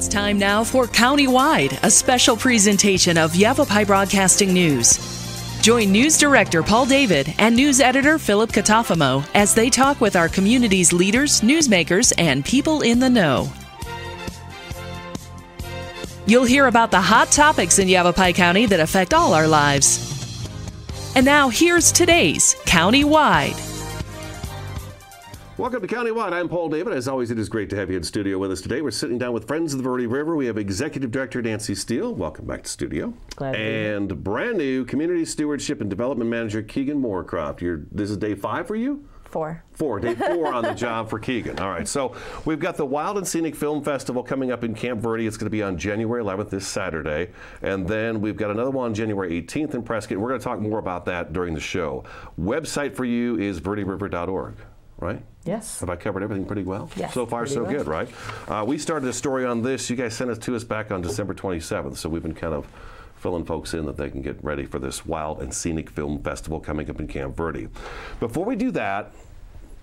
It's time now for Countywide, a special presentation of YAVAPAI Broadcasting News. Join News Director Paul David and News Editor Philip Catafamo as they talk with our community's leaders, newsmakers, and people in the know. You'll hear about the hot topics in Yavapai County that affect all our lives. And now here's today's Countywide. Welcome to Countywide. I'm Paul David. As always, it is great to have you in studio with us today. We're sitting down with Friends of the Verde River. We have Executive Director Nancy Steele. Welcome back to studio. Glad to be here. And brand new Community Stewardship and Development Manager Kegn Moorcroft. This is day 5 for you? Day 4 on the job for Kegn. All right, so we've got the Wild and Scenic Film Festival coming up in Camp Verde. It's going to be on January 11th, this Saturday. And then we've got another one on January 18th in Prescott. We're going to talk more about that during the show. Website for you is verderiver.org, right? Yes. Have I covered everything pretty well? Yes. So far, so well. Good, right? We started a story on this. You guys sent it to us back on December 27th, so we've been kind of filling folks in that they can get ready for this Wild and Scenic Film Festival coming up in Camp Verde. Before we do that,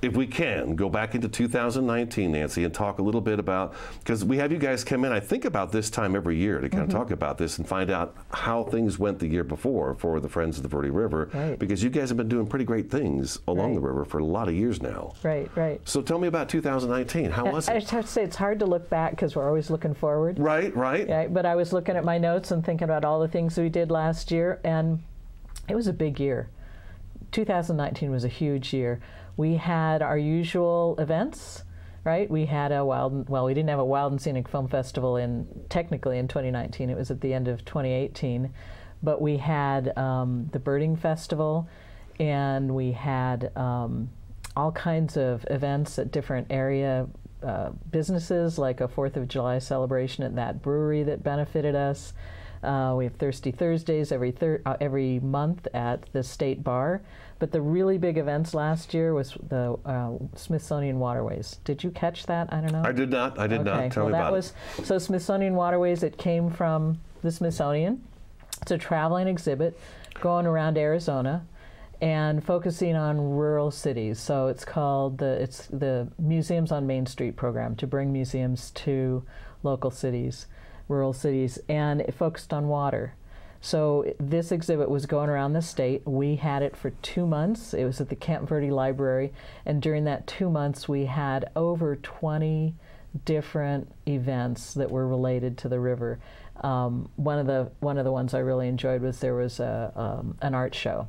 if we can, go back into 2019, Nancy, and talk a little bit about, because we have you guys come in, I think about this time every year to kind of talk about this and find out how things went the year before for the Friends of the Verde River, because you guys have been doing pretty great things along the river for a lot of years now. Right. So tell me about 2019. How was it? I just have to say it's hard to look back because we're always looking forward. Right. Yeah, but I was looking at my notes and thinking about all the things we did last year, and it was a big year. 2019 was a huge year. We had our usual events, right? We had we didn't have a Wild and Scenic Film Festival technically in 2019. It was at the end of 2018. But we had the Birding Festival, and we had all kinds of events at different area businesses, like a 4th of July celebration at that brewery that benefited us. We have Thirsty Thursdays every month at the State Bar. But the really big events last year was the Smithsonian Waterways. Did you catch that? I don't know. I did not. Tell me about it. So Smithsonian Waterways, it came from the Smithsonian. It's a traveling exhibit going around Arizona and focusing on rural cities. So it's called the Museums on Main Street program, to bring museums to local cities, rural cities, and it focused on water. So this exhibit was going around the state. We had it for 2 months. It was at the Camp Verde Library, and during that 2 months we had over 20 different events that were related to the river. One of the ones I really enjoyed was there was an art show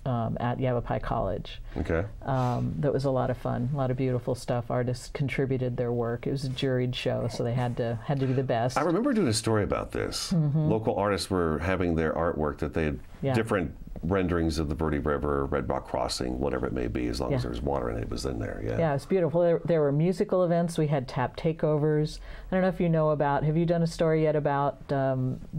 at YAVAPAI College. Okay. That was a lot of fun, a lot of beautiful stuff. Artists contributed their work. It was a juried show, so they had to be the best. I remember doing a story about this. Local artists were having their artwork that they had different renderings of the Verde River, Red Rock Crossing, whatever it may be, as long as there was water in it, it was in there. Yeah, it's beautiful. There were musical events. We had tap takeovers. I don't know if you know about, have you done a story yet about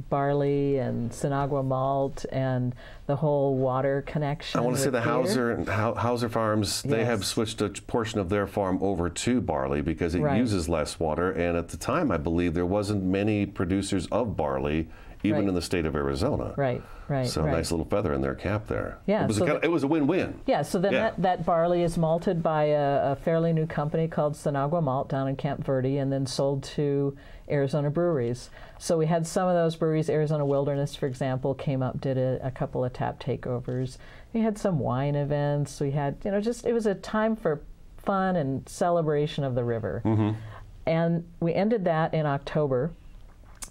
barley and Sinagua malt and the whole water connection? I want to say the Hauser Farms, they have switched a portion of their farm over to barley because it uses less water, and at the time I believe there wasn't many producers of barley even in the state of Arizona. Right. So a nice little feather in their cap there. Yeah. It was a win-win. Yeah, so then that barley is malted by a fairly new company called Sinagua Malt down in Camp Verde, and then sold to Arizona breweries. So we had some of those breweries. Arizona Wilderness, for example, came up, did a couple of tap takeovers. We had some wine events. We had, it was a time for fun and celebration of the river. And we ended that in October.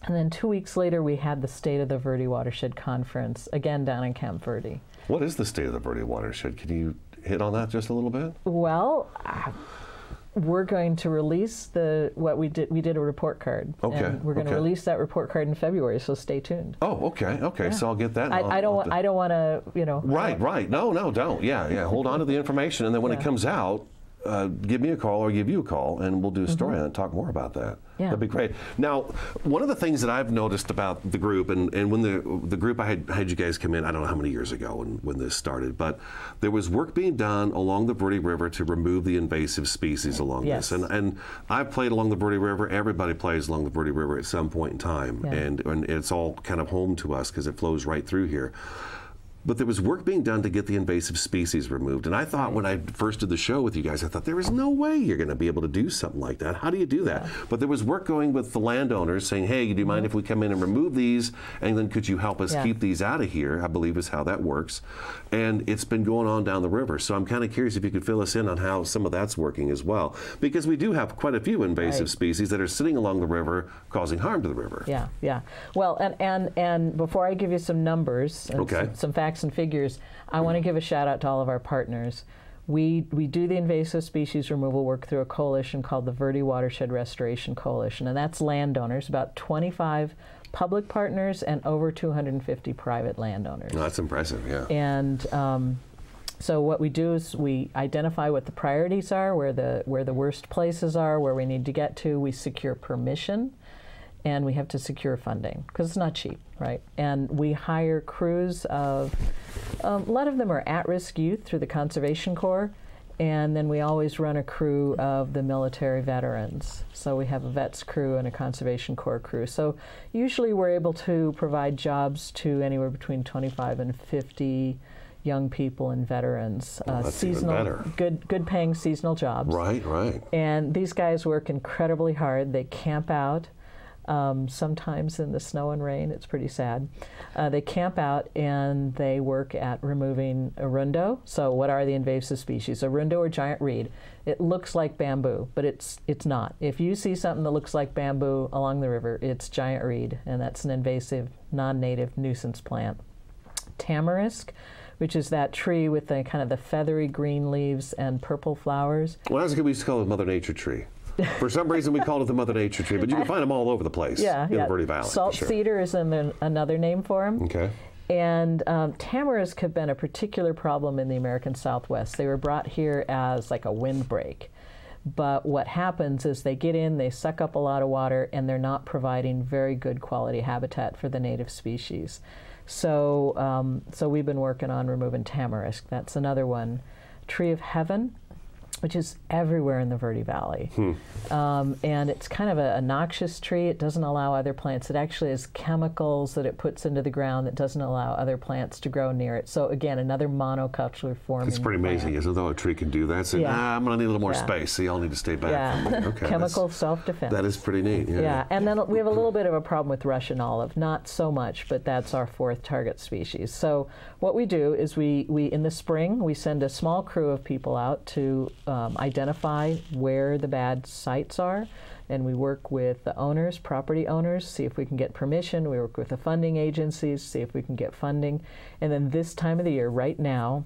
And then 2 weeks later, we had the State of the Verde Watershed Conference, again down in Camp Verde. What is the State of the Verde Watershed? Can you hit on that just a little bit? Well, we're going to release what we did. We did a report card. Okay. And we're going to release that report card in February, so stay tuned. Oh, okay. Yeah. So I'll get that. I don't want to, Right. No, don't. Yeah. Hold on to the information, and then when it comes out, give me a call or give you a call, and we'll do a story on it and talk more about that. Yeah. That'd be great. Now, one of the things that I've noticed about the group, and when the group I had you guys come in, I don't know how many years ago when this started, but there was work being done along the Verde River to remove the invasive species along this. And I've played along the Verde River. Everybody plays along the Verde River at some point in time, and it's all kind of home to us because it flows right through here. But there was work being done to get the invasive species removed. And I thought when I first did the show with you guys, I thought there is no way you're going to be able to do something like that. How do you do that? Yeah. But there was work going with the landowners saying, hey, do you mind if we come in and remove these? And then could you help us keep these out of here? I believe is how that works. And it's been going on down the river. So I'm kind of curious if you could fill us in on how some of that's working as well. Because we do have quite a few invasive species that are sitting along the river causing harm to the river. Yeah, yeah. Well, and before I give you some numbers and some facts and figures, I want to give a shout out to all of our partners. We do the invasive species removal work through a coalition called the Verde Watershed Restoration Coalition, and that's landowners, about 25 public partners and over 250 private landowners. Oh, that's impressive, yeah. And so what we do is we identify what the priorities are, where the worst places are, where we need to get to. We secure permission, and we have to secure funding because it's not cheap, right? And we hire crews of, a lot of them are at-risk youth through the Conservation Corps, and then we always run a crew of the military veterans. So we have a vets crew and a Conservation Corps crew. So usually we're able to provide jobs to anywhere between 25 and 50 young people and veterans. That's seasonal, even better. Good paying seasonal jobs. Right, right. And these guys work incredibly hard. They camp out. Sometimes in the snow and rain, it's pretty sad. They camp out and they work at removing arundo. So what are the invasive species? Arundo or giant reed. It looks like bamboo, but it's not. If you see something that looks like bamboo along the river, it's giant reed, and that's an invasive, non-native nuisance plant. Tamarisk, which is that tree with the kind of the feathery green leaves and purple flowers. Well, that's what we used to call it Mother Nature tree. For some reason, we called it the Mother Nature tree, but you can find them all over the place in the Verde Valley. Salt cedar is another name for them. Okay. And tamarisk have been a particular problem in the American Southwest. They were brought here as like a windbreak. But what happens is they get in, they suck up a lot of water, and they're not providing very good quality habitat for the native species. So, so we've been working on removing tamarisk. That's another one. Tree of Heaven, which is everywhere in the Verde Valley. And it's kind of a noxious tree. It doesn't allow other plants. It actually has chemicals that it puts into the ground that doesn't allow other plants to grow near it. So again, another monoculture forming. It's pretty amazing, isn't it, though a tree can do that? So, I'm going to need a little more space, so y'all need to stay back from me. Okay, chemical self-defense. That is pretty neat. Yeah, and then we have a little bit of a problem with Russian olive. Not so much, but that's our fourth target species. So what we do is we in the spring, we send a small crew of people out to identify where the bad sites are, and we work with the owners, property owners, see if we can get permission. We work with the funding agencies, see if we can get funding. And then this time of the year, right now,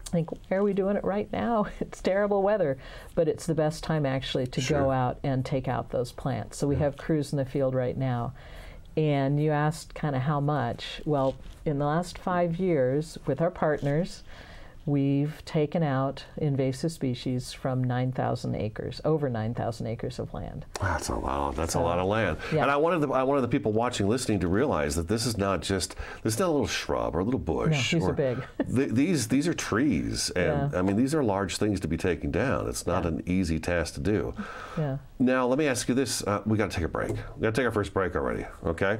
I think, why are we doing it right now? It's terrible weather, but it's the best time actually to go out and take out those plants. So we have crews in the field right now. And you asked kind of how much. Well, in the last 5 years with our partners, we've taken out invasive species from 9,000 acres, over 9,000 acres of land. That's a lot. That's a lot of land. Yeah. And I wanted the people watching, listening to realize that this is not just a little shrub or a little bush. No, these are big. These are trees, and I mean these are large things to be taken down. It's not an easy task to do. Yeah. Now let me ask you this: we got to take a break. We got to take our first break already. Okay.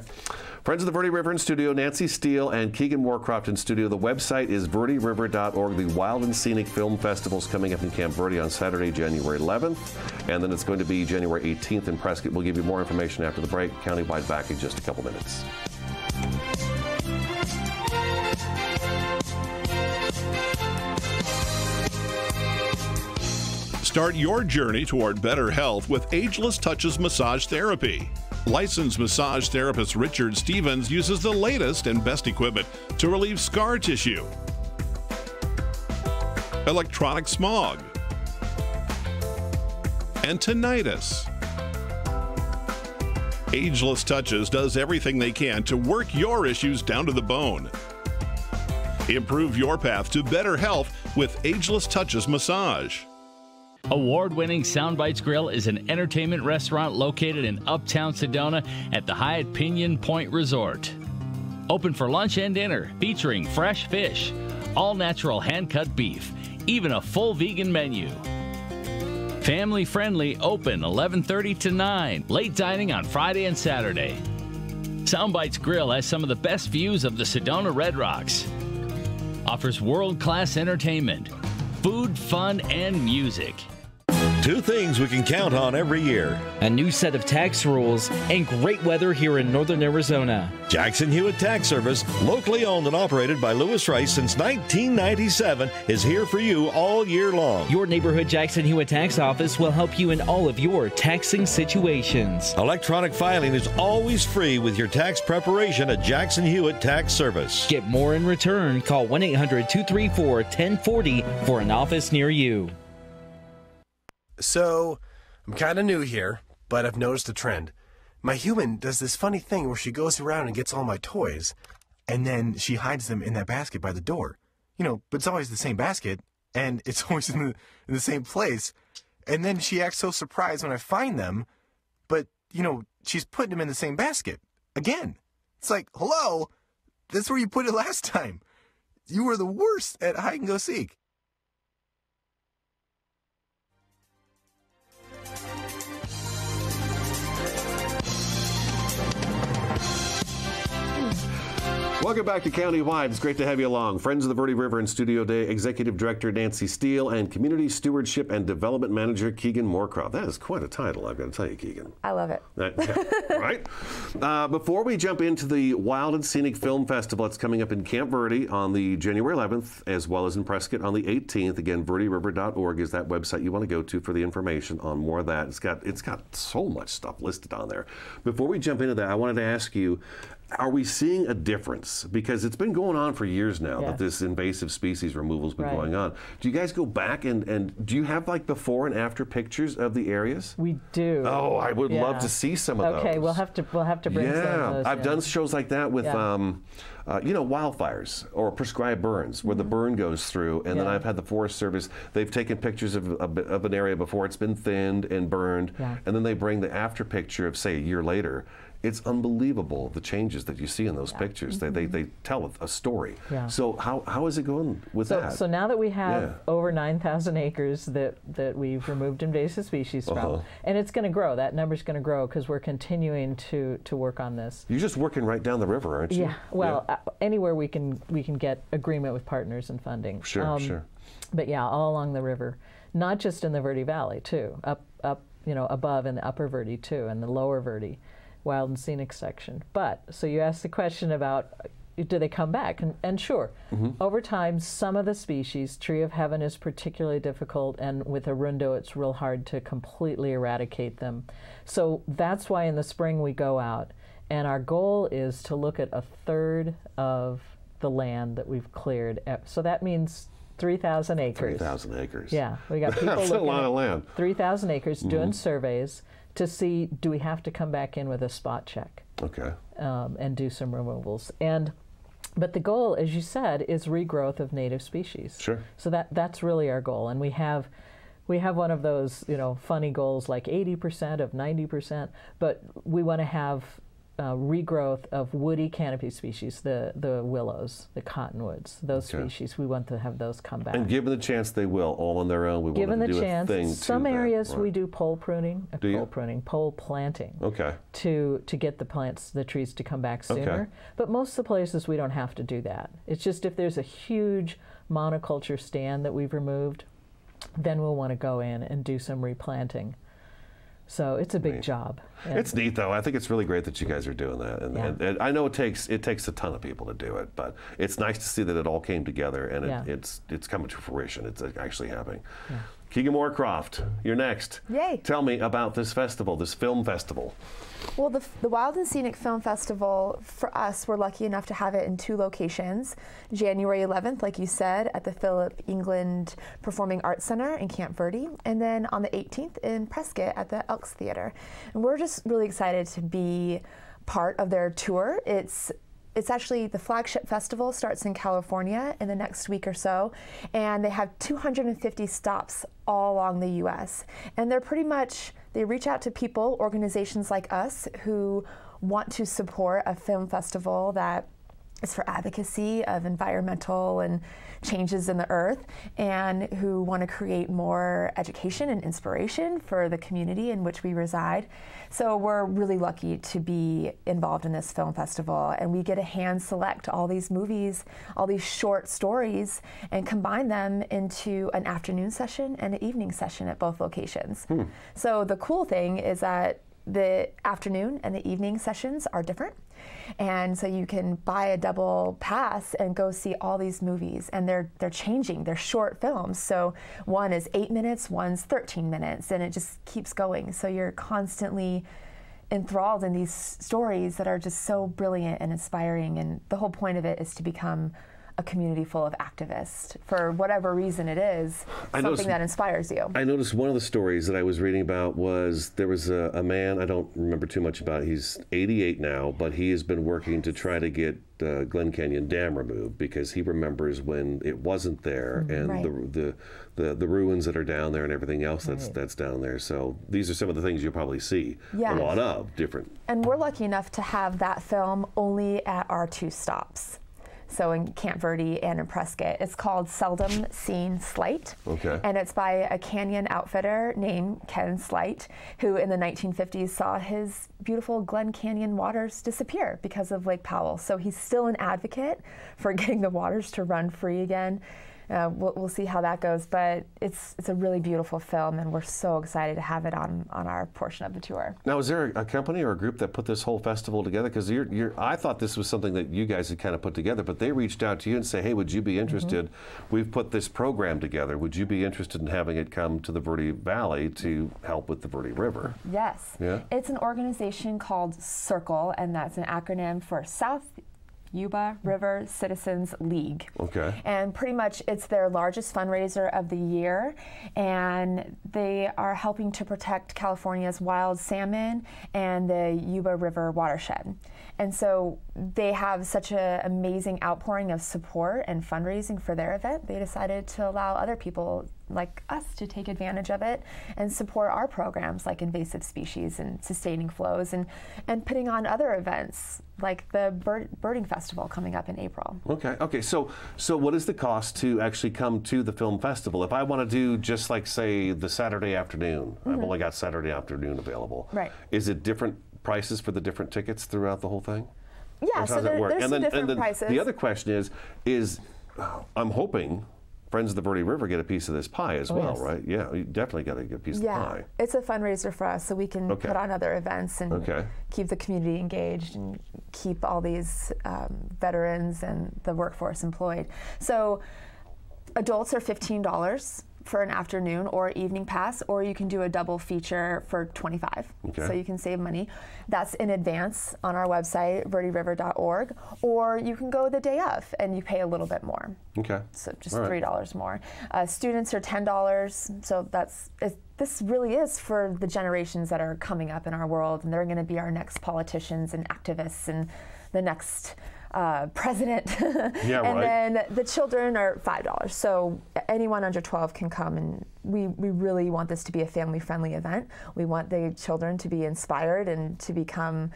Friends of the Verde River in studio, Nancy Steele and Kegn Moorcroft in studio. The website is verderiver.org. The Wild and Scenic Film Festival is coming up in Camp Verde on Saturday, January 11th, and then it's going to be January 18th in Prescott. We'll give you more information after the break. Countywide back in just a couple minutes. Start your journey toward better health with Ageless Touches Massage Therapy. Licensed massage therapist Richard Stevens uses the latest and best equipment to relieve scar tissue, electronic smog, and tinnitus. Ageless Touches does everything they can to work your issues down to the bone. Improve your path to better health with Ageless Touches Massage. Award-winning Soundbites Grill is an entertainment restaurant located in uptown Sedona at the Hyatt Pinion Point Resort. Open for lunch and dinner, featuring fresh fish, all-natural hand-cut beef, even a full vegan menu. Family-friendly, open 11:30 to 9, late dining on Friday and Saturday. Soundbites Grill has some of the best views of the Sedona Red Rocks. offers world-class entertainment, food, fun, and music. Two things we can count on every year. A new set of tax rules and great weather here in northern Arizona. Jackson Hewitt Tax Service, locally owned and operated by Lewis Rice since 1997, is here for you all year long. Your neighborhood Jackson Hewitt Tax Office will help you in all of your taxing situations. Electronic filing is always free with your tax preparation at Jackson Hewitt Tax Service. Get more in return. Call 1-800-234-1040 for an office near you. So, I'm kind of new here, but I've noticed a trend. My human does this funny thing where she goes around and gets all my toys, and then she hides them in that basket by the door. You know, but it's always the same basket, and it's always in the same place. And then she acts so surprised when I find them, but, you know, she's putting them in the same basket. Again. It's like, hello, that's where you put it last time. You were the worst at hide and go seek. Welcome back to Countywide. It's great to have you along. Friends of the Verde River in Studio Day, Executive Director Nancy Steele and Community Stewardship and Development Manager Kegn Moorcroft. That is quite a title, I've got to tell you, Kegn. I love it. Right? Before we jump into the Wild and Scenic Film Festival, it's coming up in Camp Verde on the January 11th, as well as in Prescott on the 18th. Again, verderiver.org is that website you want to go to for the information on more of that. It's got so much stuff listed on there. Before we jump into that, I wanted to ask you, are we seeing a difference? Because it's been going on for years now that this invasive species removal has been going on. Do you guys go back and do you have like before and after pictures of the areas? We do. Oh, I would love to see some of those. Okay, we'll have to bring some of those. I've done shows like that with you know, wildfires or prescribed burns, where the burn goes through, and then I've had the Forest Service, they've taken pictures of an area before it's been thinned and burned, and then they bring the after picture of, say, a year later. It's unbelievable, the changes that you see in those pictures. They tell a story. So how is it going with that? So now that we have over 9,000 acres that we've removed invasive species from, and it's going to grow, that number's going to grow because we're continuing to work on this. You're just working right down the river, aren't you? Yeah, well, anywhere we can get agreement with partners and funding. Sure. But yeah, all along the river, not just in the Verde Valley too, up you know, above in the upper Verde too, and the lower Verde. Wild and Scenic section. But, so you asked the question about, do they come back? And sure, over time, some of the species, Tree of Heaven is particularly difficult, and with Arundo, it's real hard to completely eradicate them. So that's why in the spring we go out, and our goal is to look at 1/3 of the land that we've cleared. So that means 3,000 acres. 3,000 acres. Yeah, we got people That's looking a lot of land. 3,000 acres doing surveys to see, do we have to come back in with a spot check? Okay. And do some removals. But the goal, as you said, is regrowth of native species. Sure. So that's really our goal. And we have one of those, you know, funny goals like 80% of 90%, but we want to have regrowth of woody canopy species, the willows, the cottonwoods, those species. We want to have those come back. And given the chance they will, all on their own, we want to do a thing. Some areas we do pole pruning, pole planting. Okay. To get the trees to come back sooner. Okay. But most of the places we don't have to do that. It's just if there's a huge monoculture stand that we've removed, then we'll want to go in and do some replanting. So it's a big job. It's neat, though. I think it's really great that you guys are doing that. And I know it takes a ton of people to do it, but it's nice to see that it all came together and it's coming to fruition. It's actually happening. Kegn Moorcroft, you're next. Yay. Tell me about this festival, this film festival. Well, the Wild and Scenic Film Festival, for us, we're lucky enough to have it in 2 locations. January 11th, like you said, at the Philip England Performing Arts Center in Camp Verde, and then on the 18th in Prescott at the Elks Theater. And we're just really excited to be part of their tour. It's actually, the flagship festival starts in California in the next week or so, and they have 250 stops all along the U.S. And they're pretty much, they reach out to people, organizations like us, who want to support a film festival that is for advocacy of environmental and changes in the earth, and who want to create more education and inspiration for the community in which we reside. So we're really lucky to be involved in this film festival, and we get to hand select all these movies, all these short stories, and combine them into an afternoon session and an evening session at both locations. So the cool thing is that the afternoon and the evening sessions are different. And so you can buy a double pass and go see all these movies, and they're changing. They're short films. So one is 8 minutes, one's 13 minutes, and it just keeps going. So you're constantly enthralled in these stories that are just so brilliant and inspiring. And the whole point of it is to become a community full of activists for whatever reason it is, something that inspires you. I noticed one of the stories that I was reading about was there was a man, I don't remember too much about it, he's 88 now, but he has been working to try to get Glen Canyon Dam removed because he remembers when it wasn't there, and the ruins that are down there and everything else that's down there. So these are some of the things you'll probably see a lot of different. And we're lucky enough to have that film only at our 2 stops. So in Camp Verde and in Prescott. It's called Seldom Seen Slight. Okay. And it's by a canyon outfitter named Ken Slight, who in the 1950s saw his beautiful Glen Canyon waters disappear because of Lake Powell. So he's still an advocate for getting the waters to run free again. We'll see how that goes, but it's a really beautiful film, and we're so excited to have it on our portion of the tour. Now, is there a company or a group that put this whole festival together? Because I thought this was something that you guys had kind of put together, but they reached out to you and say, hey, would you be interested? We've put this program together. Would you be interested in having it come to the Verde Valley to help with the Verde River? Yes. Yeah. It's an organization called SORCL, and that's an acronym for South Yuba River Citizens League. Okay. And pretty much it's their largest fundraiser of the year, and they are helping to protect California's wild salmon and the Yuba River watershed. And so they have such an amazing outpouring of support and fundraising for their event. They decided to allow other people like us to take advantage of it and support our programs like invasive species and sustaining flows, and putting on other events like the birding festival coming up in April. Okay. So what is the cost to actually come to the film festival? If I want to do just like, say, the Saturday afternoon, I've only got Saturday afternoon available. Right. Is it different prices for the different tickets throughout the whole thing? Yeah, so there's some different prices. The other question is I'm hoping Friends of the Verde River get a piece of this pie as well, right? Yeah, you definitely got to get a piece of the pie. It's a fundraiser for us, so we can put on other events and keep the community engaged and keep all these veterans and the workforce employed. So adults are $15 for an afternoon or evening pass, or you can do a double feature for $25. So you can save money. That's in advance on our website, verderiver.org, or you can go the day of and you pay a little bit more. So just $3 more. Students are $10, so this really is for the generations that are coming up in our world, and they're going to be our next politicians and activists and the next president. And then the children are $5. So anyone under 12 can come, and we really want this to be a family-friendly event. We want the children to be inspired and to become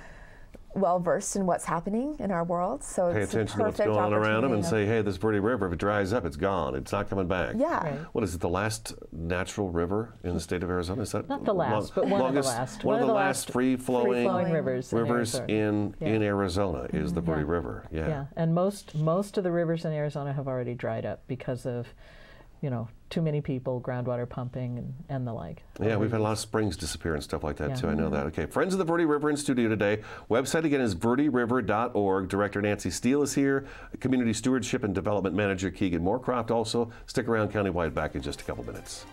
well-versed in what's happening in our world. So pay attention to what's going on around them and say, hey, this Verde River, if it dries up, it's gone. It's not coming back. What is it, the last natural river in the state of Arizona? Is that not the last, but one of the last. One of the last free-flowing rivers in Arizona is the Verde River. And most of the rivers in Arizona have already dried up because of, too many people, groundwater pumping, and the like. Yeah, we've had a lot of springs disappear and stuff like that too. I know that. Okay, Friends of the Verde River in studio today. Website again is verderiver.org. Director Nancy Steele is here. Community Stewardship and Development Manager Kegn Moorcroft also. Stick around, Countywide back in just a couple minutes.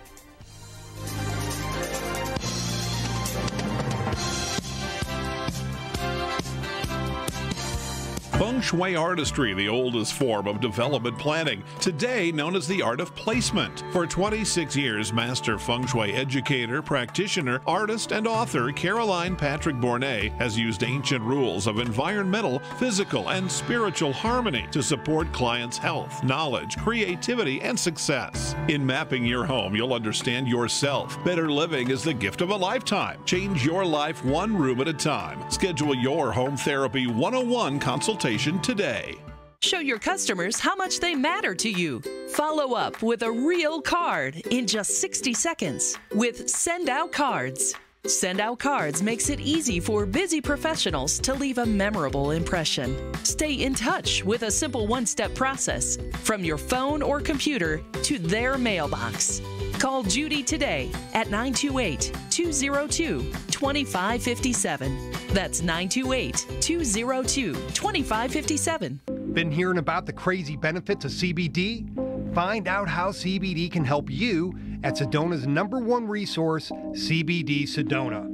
Feng Shui artistry, the oldest form of development planning, today known as the art of placement. For 26 years, master Feng Shui educator, practitioner, artist, and author Caroline Patrick Bournet has used ancient rules of environmental, physical, and spiritual harmony to support clients' health, knowledge, creativity, and success. In mapping your home, you'll understand yourself. Better living is the gift of a lifetime. Change your life one room at a time. Schedule your Home Therapy 101 consultation today. Show your customers how much they matter to you. Follow up with a real card in just 60 seconds with Send Out Cards. Send Out Cards makes it easy for busy professionals to leave a memorable impression. Stay in touch with a simple one-step process from your phone or computer to their mailbox. Call Judy today at 928-202-2557. That's 928-202-2557. Been hearing about the crazy benefits of CBD? Find out how CBD can help you at Sedona's #1 resource, CBD Sedona.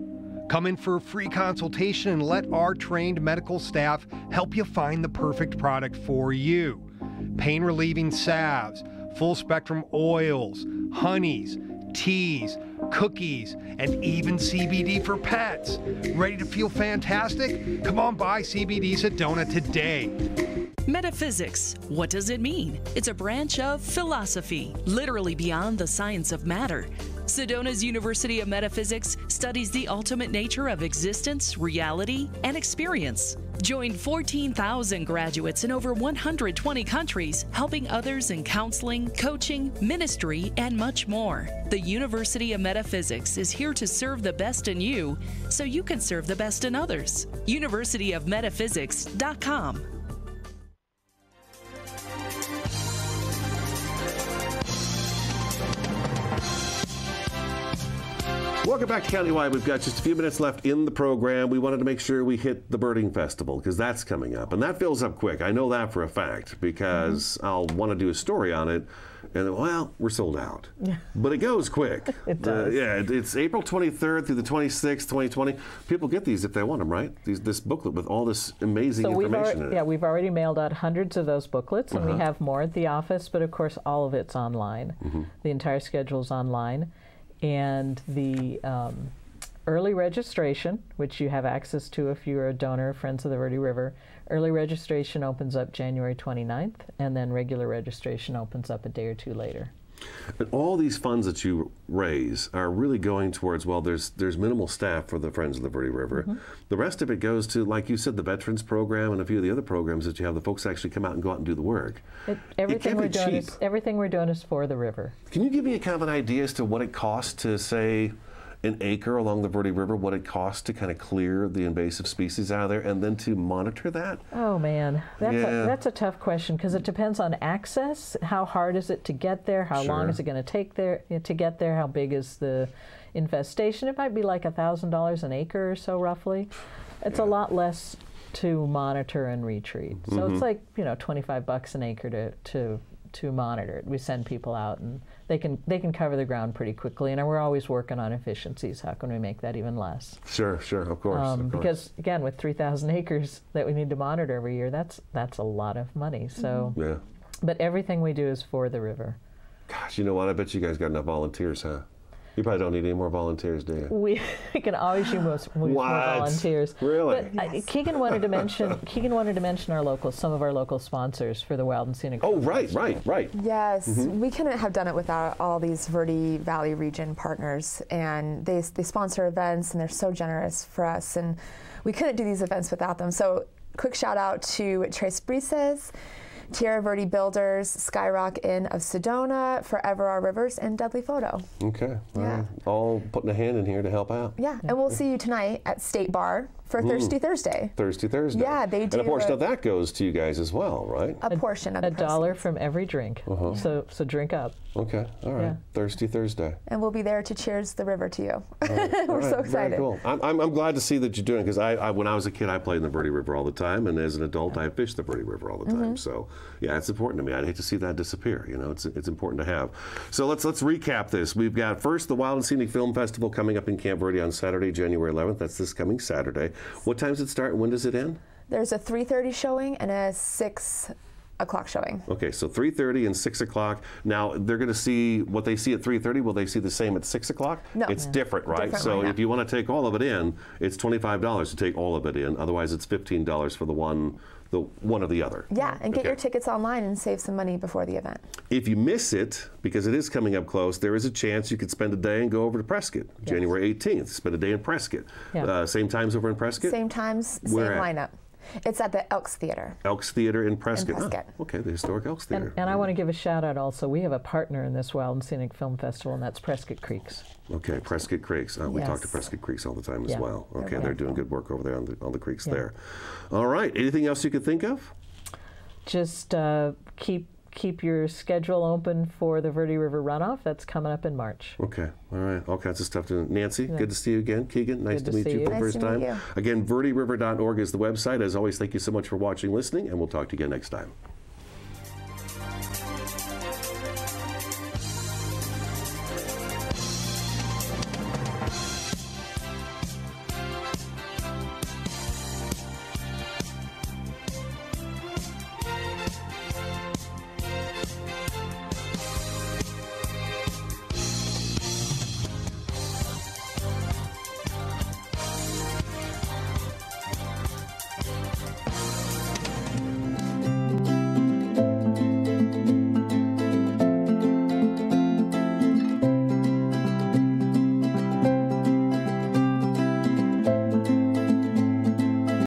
Come in for a free consultation and let our trained medical staff help you find the perfect product for you. Pain-relieving salves, full-spectrum oils, honeys, teas, cookies, and even CBD for pets. Ready to feel fantastic? Come on by CBD Sedona today. Metaphysics. What does it mean? It's a branch of philosophy, literally beyond the science of matter. Sedona's University of Metaphysics studies the ultimate nature of existence, reality, and experience. Join 14,000 graduates in over 120 countries, helping others in counseling, coaching, ministry, and much more. The University of Metaphysics is here to serve the best in you so you can serve the best in others. universityofmetaphysics.com. Welcome back to Countywide. We've got just a few minutes left in the program. We wanted to make sure we hit the birding festival because that's coming up. And that fills up quick. I know that for a fact because I'll want to do a story on it. And, well, we're sold out. But it goes quick. It does. Yeah, it's April 23rd through the 26th, 2020. People get these if they want them, right? This booklet with all this amazing information in it. Yeah, we've already mailed out hundreds of those booklets, and we have more at the office. But, of course, all of it's online. The entire schedule is online. And the early registration, which you have access to if you're a donor, Friends of the Verde River, early registration opens up January 29th, and then regular registration opens up a day or two later. And all these funds that you raise are really going towards, well, there's minimal staff for the Friends of the Verde River. The rest of it goes to, like you said, the Veterans Program and a few of the other programs that you have the folks actually come out and go out and do the work. Everything we're doing is for the river. Can you give me a kind of an idea as to what it costs to, say, an acre along the Verde River, what it costs to kind of clear the invasive species out of there and then to monitor that? Oh man, that's a tough question because it depends on access. How hard is it to get there? How long is it going to take to get there? How big is the infestation? It might be like $1,000 an acre or so roughly. It's a lot less to monitor and retreat. So it's like, you know, $25 an acre to monitor it. We send people out and they can cover the ground pretty quickly, and we're always working on efficiencies. How can we make that even less? Sure, of course. Because again, with 3,000 acres that we need to monitor every year, that's a lot of money. So, but everything we do is for the river. Gosh, you know what? I bet you guys got enough volunteers, huh? You probably don't need any more volunteers, do you? We can always use more volunteers. Really? But Kegn wanted to mention our some of our local sponsors for the Wild and Scenic. Oh, right. Yes, we couldn't have done it without all these Verde Valley region partners, and they sponsor events and they're so generous for us, and we couldn't do these events without them. So, quick shout out to Tres Brises, Tierra Verde Builders, Skyrock Inn of Sedona, Forever Our Rivers, and Deadly Photo. Okay. All putting a hand in here to help out. Yeah, and we'll see you tonight at State Bar for Thirsty Thursday. Thirsty Thursday. Yeah, they do. And a portion of that goes to you guys as well, right? A portion of the $1 from every drink. So drink up. Okay, all right. Thirsty Thursday. And we'll be there to cheers the river to you. Right. We're so excited. Very cool. I'm glad to see that you're doing it because when I was a kid, I played in the Verde River all the time, and as an adult, I fished the Verde River all the time. So, yeah, it's important to me. I'd hate to see that disappear. You know, it's important to have. So let's recap this. We've got first the Wild and Scenic Film Festival coming up in Camp Verde on Saturday, January 11th. That's this coming Saturday. What time does it start and when does it end? There's a 3:30 showing and a 6 o'clock showing. Okay, so 3:30 and 6 o'clock. Now, they're going to see what they see at 3:30. Will they see the same at 6 o'clock? No. It's different, right? Different so if you want to take all of it in, it's $25 to take all of it in. Otherwise, it's $15 for the one or the other. Yeah, and get your tickets online and save some money before the event. If you miss it, because it is coming up close, there is a chance you could spend a day and go over to Prescott, January 18th. Spend a day in Prescott. Same times over in Prescott? Same times, same lineup. It's at the Elks Theater. Elks Theater in Prescott. In Prescott. Oh, okay, the Historic Elks Theater. And I want to give a shout out also. We have a partner in this Wild and Scenic Film Festival, and that's Prescott Creeks. Okay, Prescott Creeks. We Yes. talk to Prescott Creeks all the time as Yeah. well. Okay, They're they're doing wonderful. good work over there on the creeks Yeah. there. All right, anything else you could think of? Just keep your schedule open for the Verde River runoff. That's coming up in March. Okay, all right, all kinds of stuff to Nancy, good to see you again. Kegn, nice Good to to meet see you you. for the Nice first to meet time. you. Again, verderiver.org is the website. As always, thank you so much for watching, listening, and we'll talk to you again next time.